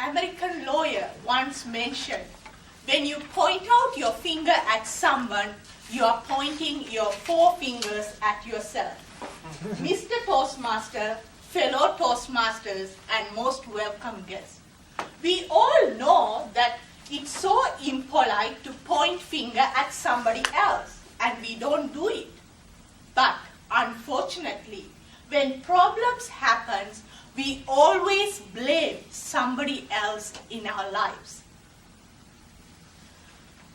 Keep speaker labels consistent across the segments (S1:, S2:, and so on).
S1: American lawyer once mentioned, when you point out your finger at someone, you are pointing your four fingers at yourself. Mr. Toastmaster, fellow Toastmasters, and most welcome guests. We all know that it's so impolite to point finger at somebody else, and we don't do it. But unfortunately, when problems happen, we always blame somebody else in our lives.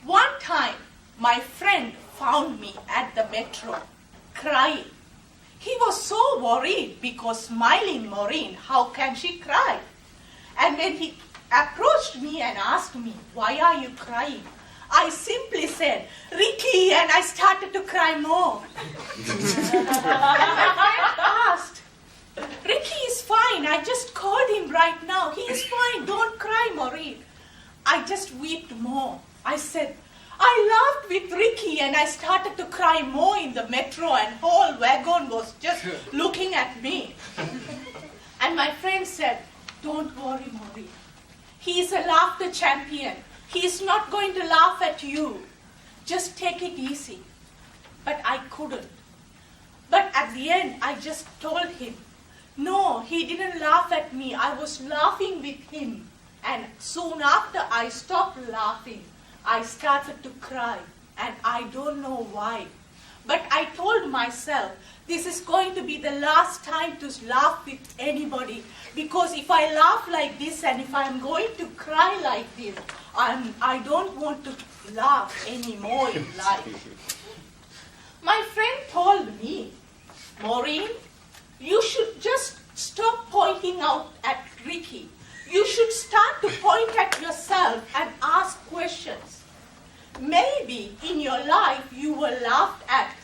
S1: One time, my friend found me at the metro, crying. He was so worried because smiling Maureen, how can she cry? And when he approached me and asked me, why are you crying? I simply said, Ricky, and I started to cry more. And my friend asked, Ricky is fine, I just called him right now. He is fine, don't cry, Maureen. I just wept more. I said, I laughed with Ricky and I started to cry more in the metro and whole wagon was just looking at me. And my friend said, don't worry, Maureen. He is a laughter champion. He is not going to laugh at you. Just take it easy. But I couldn't. But at the end, I just told him, no, he didn't laugh at me. I was laughing with him. And soon after I stopped laughing, I started to cry. And I don't know why. But I told myself, this is going to be the last time to laugh with anybody. Because if I laugh like this and if I'm going to cry like this, I don't want to laugh anymore in life. My friend told me, Maureen, you should just stop pointing out at Ricky. You should start to point at yourself and ask questions. Maybe in your life you were laughed at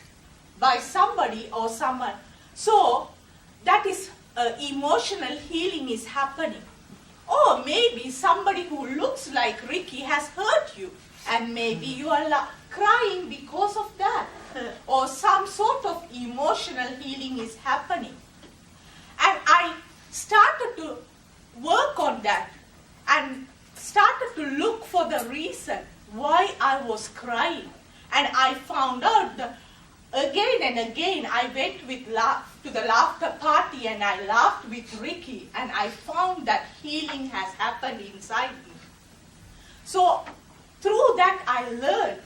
S1: by somebody or someone. So that is emotional healing is happening. Or maybe somebody who looks like Ricky has hurt you and maybe you are crying because of that. Or some sort of emotional healing is happening. And I started to work on that and started to look for the reason why I was crying. And I found out that again and again I went to the laughter party and I laughed with Ricky and I found that healing has happened inside me. So through that I learned,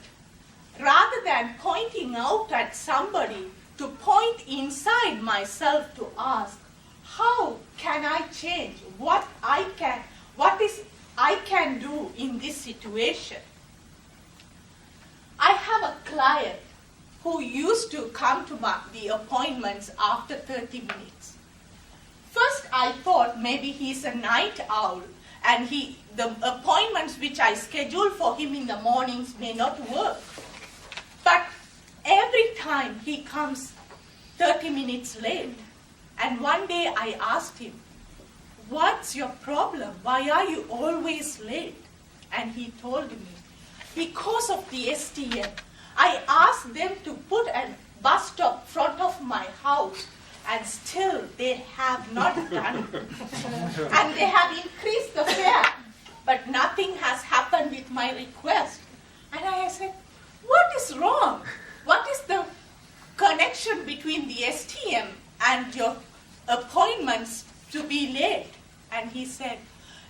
S1: rather than pointing out at somebody, to point inside myself to ask, how can I change? What I can do in this situation? I have a client who used to come to the appointments after 30 minutes. First I thought maybe he's a night owl and the appointments which I scheduled for him in the mornings may not work. But every time he comes 30 minutes late. And one day I asked him, what's your problem? Why are you always late? And he told me, because of the STM. I asked them to put a bus stop front of my house and still they have not done it. And they have increased the fare, but nothing has happened with my request. And I said, what is wrong? What is the connection between the STM and your appointments to be late? And he said,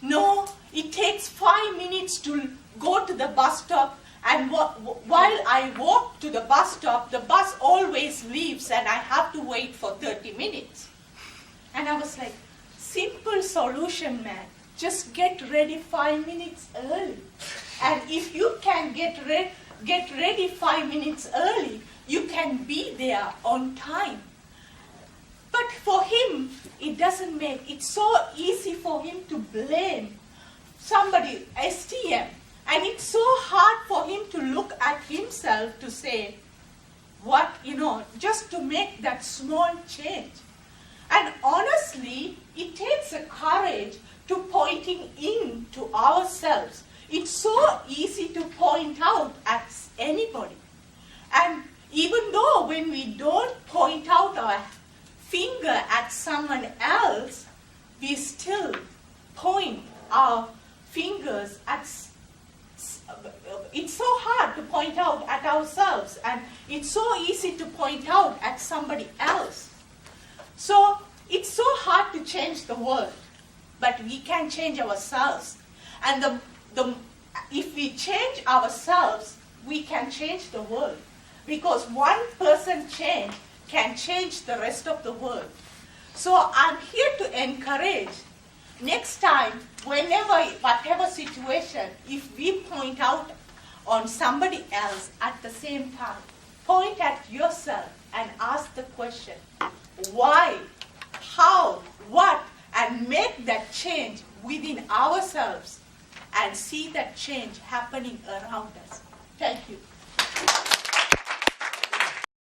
S1: no, it takes 5 minutes to go to the bus stop, and while I walk to the bus stop, the bus always leaves and I have to wait for 30 minutes. And I was like, simple solution, man. Just get ready 5 minutes early. And if you can get ready 5 minutes early, you can be there on time. But for him, it's so easy for him to blame somebody, STM. And it's so hard for him to look at himself to say, just to make that small change. And honestly, it takes a courage to pointing in to ourselves. It's so easy to point out at anybody. And even though when we don't point out our finger at someone else, we still point our fingers at it's so hard to point out at ourselves, and it's so easy to point out at somebody else. So it's so hard to change the world, but we can change ourselves. And if we change ourselves, we can change the world. Because one person change can change the rest of the world. So I'm here to encourage, next time, whenever, whatever situation, if we point out on somebody else at the same time, point at yourself and ask the question, why, how, what, and make that change within ourselves and see that change happening around us. Thank you.